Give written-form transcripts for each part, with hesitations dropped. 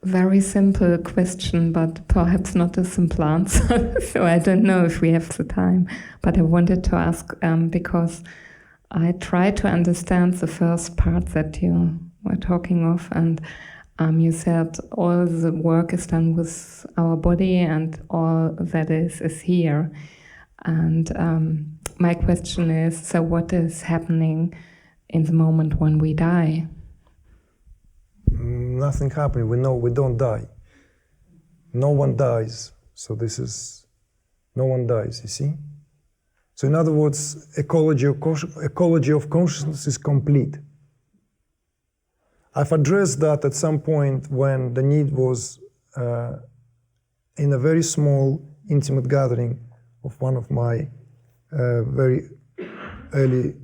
Very simple question, but perhaps not a simple answer. So I don't know if we have the time, but I wanted to ask because I tried to understand the first part that you were talking of, and you said all the work is done with our body and all that is here. And my question is, so what is happening in the moment when we die? Nothing happening. We know we don't die. No one dies. So this is, no one dies, you see? So in other words, ecology of consciousness is complete. I've addressed that at some point when the need was in a very small, intimate gathering of one of my very early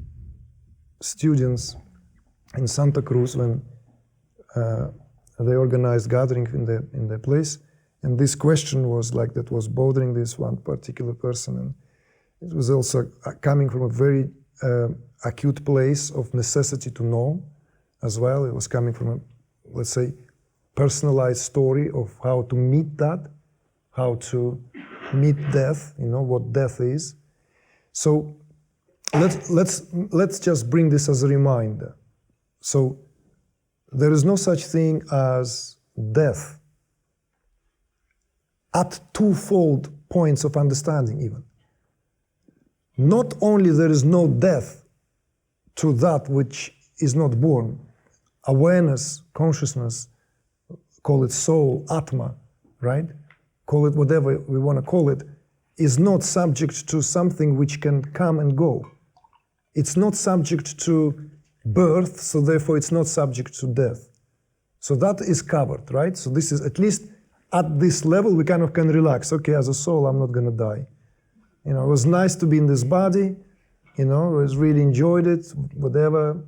students in Santa Cruz, when they organized gathering in their place, and this question was like that was bothering this one particular person, and it was also coming from a very acute place of necessity to know as well. It was coming from a, let's say, personalized story of how to meet that, how to meet death, you know, what death is. So let's just bring this as a reminder. So there is no such thing as death at twofold points of understanding even. Not only there is no death to that which is not born, awareness, consciousness, call it soul, atma, right? Call it whatever we want to call it, is not subject to something which can come and go. It's not subject to birth, so therefore it's not subject to death. So that is covered, right? So this is, at least at this level, we kind of can relax. Okay, as a soul, I'm not gonna die. You know, it was nice to be in this body, you know, I was really enjoyed it, whatever.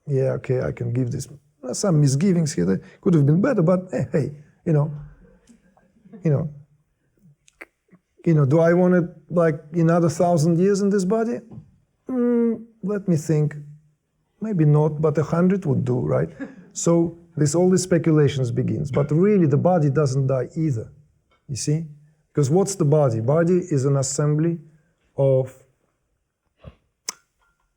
Yeah, okay, I can give this. Some misgivings here, that could have been better, but hey, you know, do I want it like another 1,000 years in this body? Let me think. Maybe not, but 100 would do, right? So all these speculations begins. But really, the body doesn't die either, you see? Because what's the body? Body is an assembly of,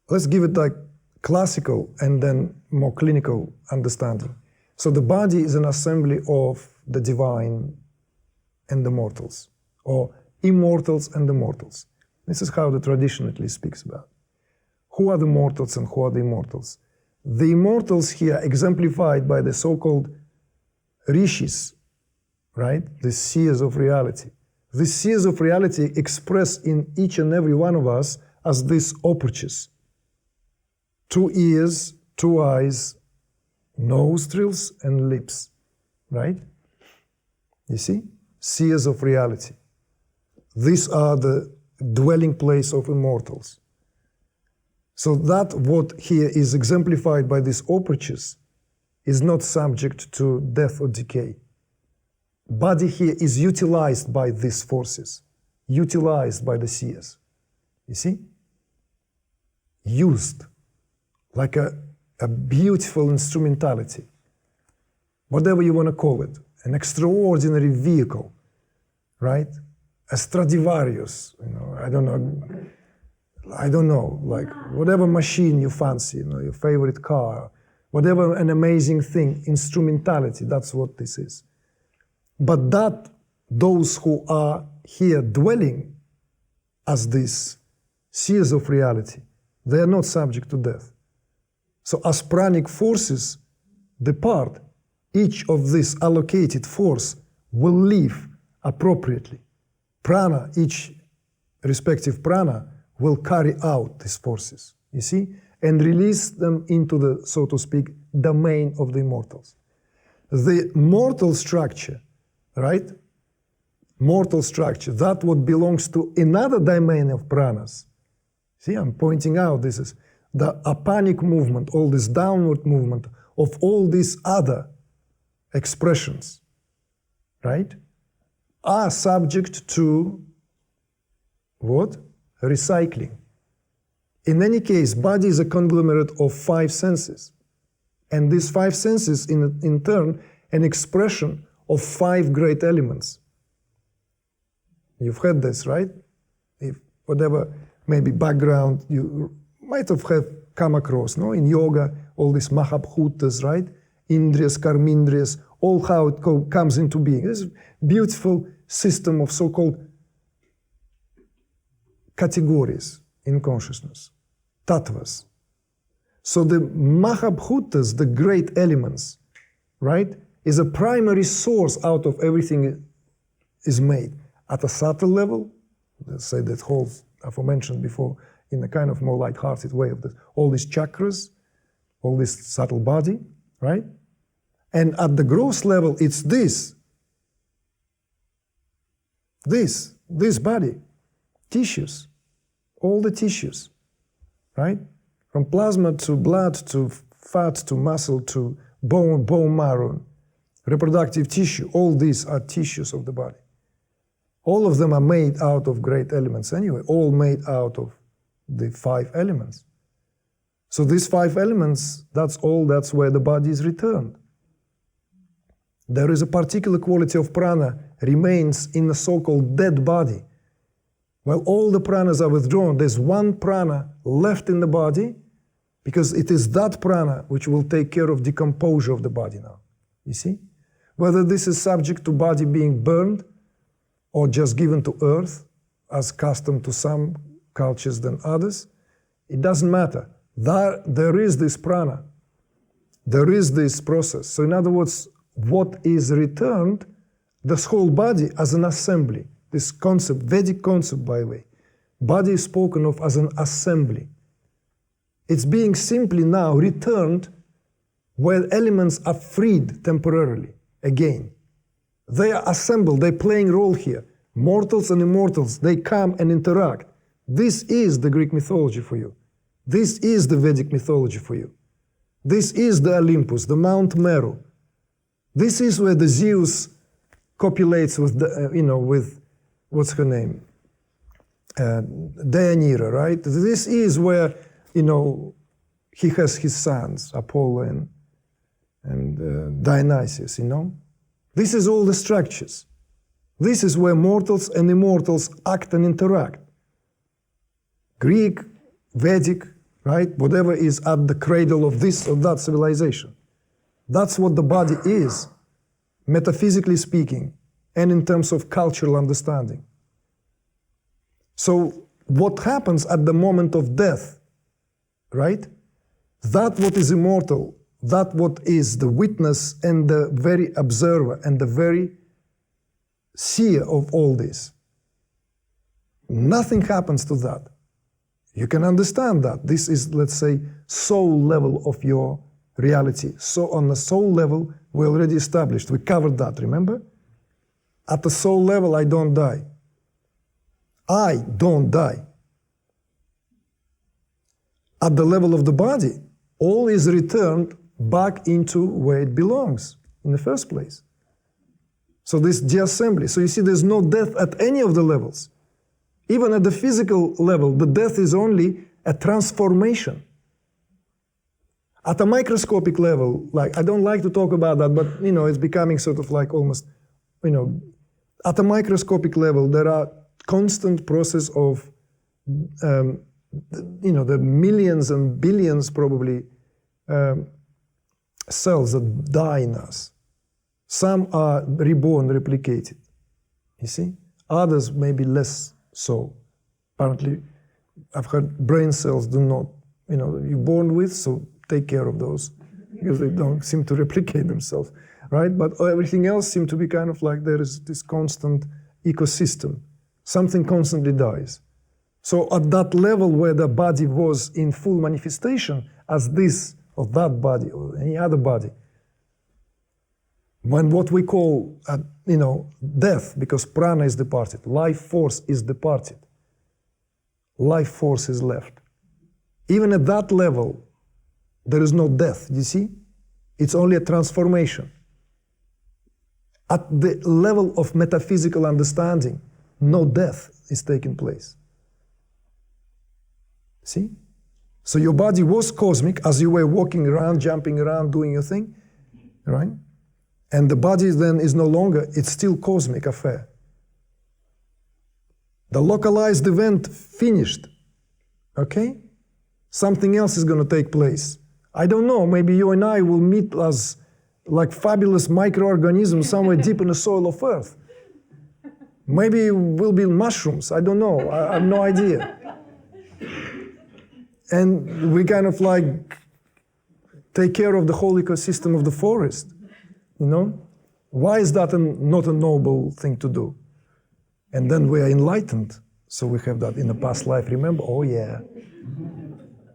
let's give it like classical and then more clinical understanding. So the body is an assembly of the divine and the mortals, or immortals and the mortals. This is how the tradition at least speaks about. Who are the mortals and who are the immortals? The immortals here exemplified by the so-called rishis, right? The seers of reality. The seers of reality express in each and every one of us as these operches. 2 ears, 2 eyes, nostrils and lips, right? You see? Seers of reality. These are the dwelling place of immortals. So that what here is exemplified by these operches is not subject to death or decay. Body here is utilized by these forces, utilized by the seers. You see? Used like a beautiful instrumentality, whatever you want to call it, an extraordinary vehicle, right? A Stradivarius, you know, I don't know, like whatever machine you fancy, you know, your favorite car, whatever an amazing thing, instrumentality, that's what this is. But that those who are here dwelling as these seers of reality, they are not subject to death. So as pranic forces depart, each of this allocated force will live appropriately. Prana, each respective prana, will carry out these forces, you see, and release them into the, so to speak, domain of the immortals. The mortal structure, right? Mortal structure, that what belongs to another domain of pranas. See, I'm pointing out this is the apanic movement, all this downward movement of all these other expressions, right, are subject to what? Recycling. In any case, body is a conglomerate of 5 senses. And these 5 senses in turn an expression of 5 great elements. You've heard this, right? If whatever maybe background you might have come across, no? In yoga, all these Mahabhutas, right? Indriyas, Karmindriyas, all how it comes into being. This beautiful system of so-called categories in consciousness, tattvas. So the Mahabhutas, the great elements, right, is a primary source out of everything is made. At a subtle level, let's say that whole, aforementioned before, in a kind of more light-hearted way of this, all these chakras, all this subtle body, right? And at the gross level, it's this body, tissues, all the tissues, right? From plasma to blood to fat to muscle to bone marrow, reproductive tissue, all these are tissues of the body. All of them are made out of great elements anyway, all made out of the 5 elements. So these 5 elements, that's where the body is returned. There is a particular quality of prana remains in the so-called dead body. While all the pranas are withdrawn, there's one prana left in the body, because it is that prana which will take care of decomposure of the body now. You see? Whether this is subject to body being burned or just given to earth, as custom to some cultures than others, it doesn't matter. There is this prana. There is this process. So in other words, what is returned, this whole body as an assembly. This concept, Vedic concept by the way, body is spoken of as an assembly. It's being simply now returned where elements are freed temporarily again. They are assembled, they're playing role here. Mortals and immortals, they come and interact. This is the Greek mythology for you. This is the Vedic mythology for you. This is the Olympus, the Mount Meru. This is where the Zeus copulates with, with, what's her name? Deianira, right? This is where, he has his sons, Apollo and Dionysus, This is all the structures. This is where mortals and immortals act and interact. Greek, Vedic, right? Whatever is at the cradle of this or that civilization. That's what the body is, metaphysically speaking, and in terms of cultural understanding. So what happens at the moment of death, right? That what is immortal, that what is the witness and the very observer and the very seer of all this. Nothing happens to that. You can understand that. This is, let's say, soul level of your reality. So on the soul level, we already established, we covered that, remember? At the soul level, I don't die. I don't die. At the level of the body, all is returned back into where it belongs in the first place. So this de-assembly. So you see, there's no death at any of the levels. Even at the physical level, the death is only a transformation. At a microscopic level, like, I don't like to talk about that, but it's becoming sort of like almost, at a microscopic level, there are constant process of, the millions and billions probably cells that die in us. Some are reborn, replicated, you see? Others maybe less so. Apparently, I've heard brain cells do not, you're born with, so take care of those, because they don't seem to replicate themselves, right? But everything else seems to be kind of like there is this constant ecosystem. Something constantly dies. So at that level where the body was in full manifestation as this or that body or any other body, when what we call, death, because prana is departed, life force is departed, life force is left. Even at that level, there is no death, you see? It's only a transformation. At the level of metaphysical understanding, no death is taking place. See? So your body was cosmic as you were walking around, jumping around, doing your thing, right? And the body then is no longer, it's still cosmic affair. The localized event finished, okay? Something else is going to take place. I don't know, maybe you and I will meet as like fabulous microorganisms somewhere deep in the soil of Earth. Maybe we'll be mushrooms, I don't know, I have no idea. And we kind of like take care of the whole ecosystem of the forest, you know? Why is that not a noble thing to do? And then we are enlightened, so we have that in the past life, remember? Oh yeah,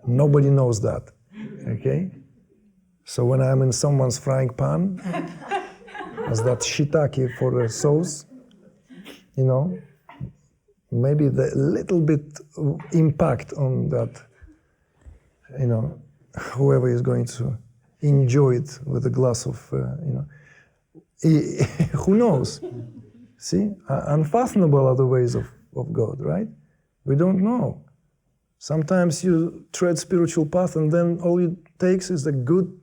nobody knows that, okay? So when I'm in someone's frying pan, as that shiitake for a sauce, you know, maybe the little bit impact on that, you know, whoever is going to enjoy it with a glass of, you know, who knows? See, unfathomable are the ways of God, right? We don't know. Sometimes you tread spiritual path and then all it takes is a good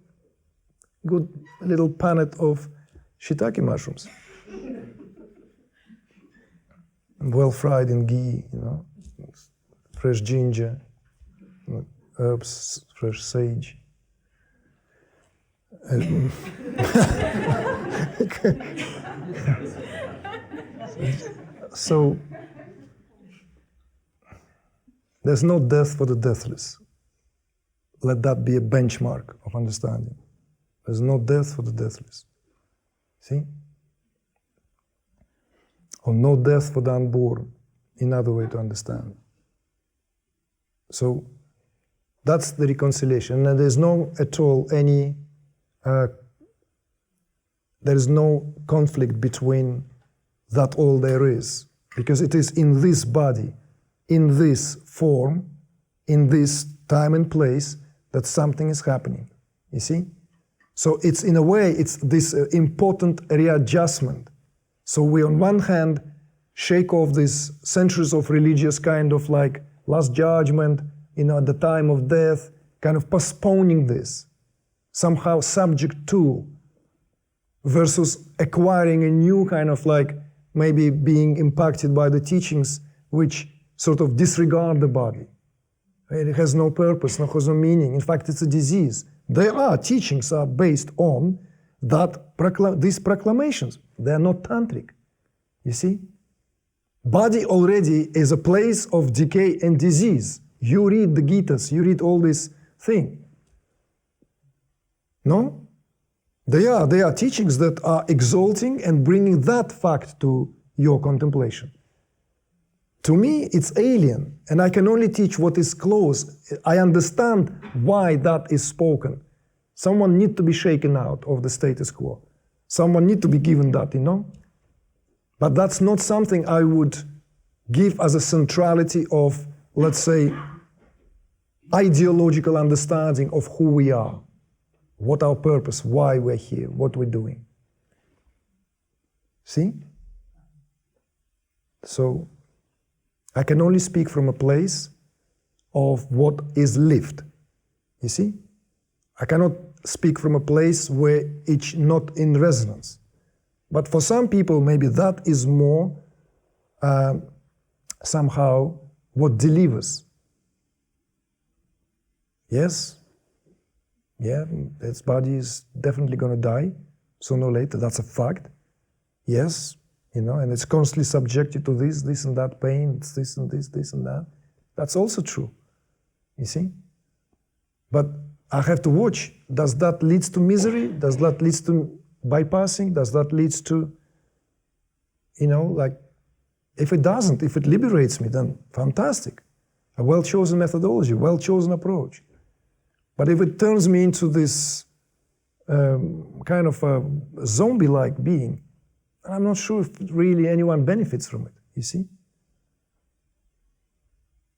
little punnet of shiitake mushrooms. Well fried in ghee, you know, fresh ginger, herbs, fresh sage. So there's no death for the deathless. Let that be a benchmark of understanding. There's no death for the deathless. See? Or no death for the unborn. Another way to understand. So that's the reconciliation. And there's no at all any, there is no conflict between that all there is. Because it is in this body, in this form, in this time and place, that something is happening. You see? So it's in a way, it's this important readjustment. So we on one hand shake off these centuries of religious kind of like last judgment, you know, at the time of death, kind of postponing this, somehow subject to, versus acquiring a new kind of like maybe being impacted by the teachings which sort of disregard the body. It has no purpose, no has no meaning. In fact, it's a disease. Teachings are based on that these proclamations. They are not tantric. You see? Body already is a place of decay and disease. You read the Gitas, you read all this thing. No? They are teachings that are exalting and bringing that fact to your contemplation. To me, it's alien, and I can only teach what is close. I understand why that is spoken. Someone needs to be shaken out of the status quo. Someone needs to be given that, you know? But that's not something I would give as a centrality of, let's say, ideological understanding of who we are, what our purpose, why we're here, what we're doing. See? So, I can only speak from a place of what is lived. You see? I cannot speak from a place where it's not in resonance. But for some people, maybe that is more somehow what delivers. Yes? Yeah, its body is definitely going to die sooner or later. That's a fact. Yes, you know, and it's constantly subjected to this and that pain, it's this and this and that. That's also true, you see? But I have to watch. Does that lead to misery? Does that lead to bypassing? Does that lead to, you know, like, if it doesn't, if it liberates me, then fantastic. A well-chosen methodology, well-chosen approach. But if it turns me into this kind of a zombie-like being, I'm not sure if really anyone benefits from it, you see?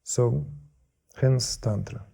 So, hence Tantra.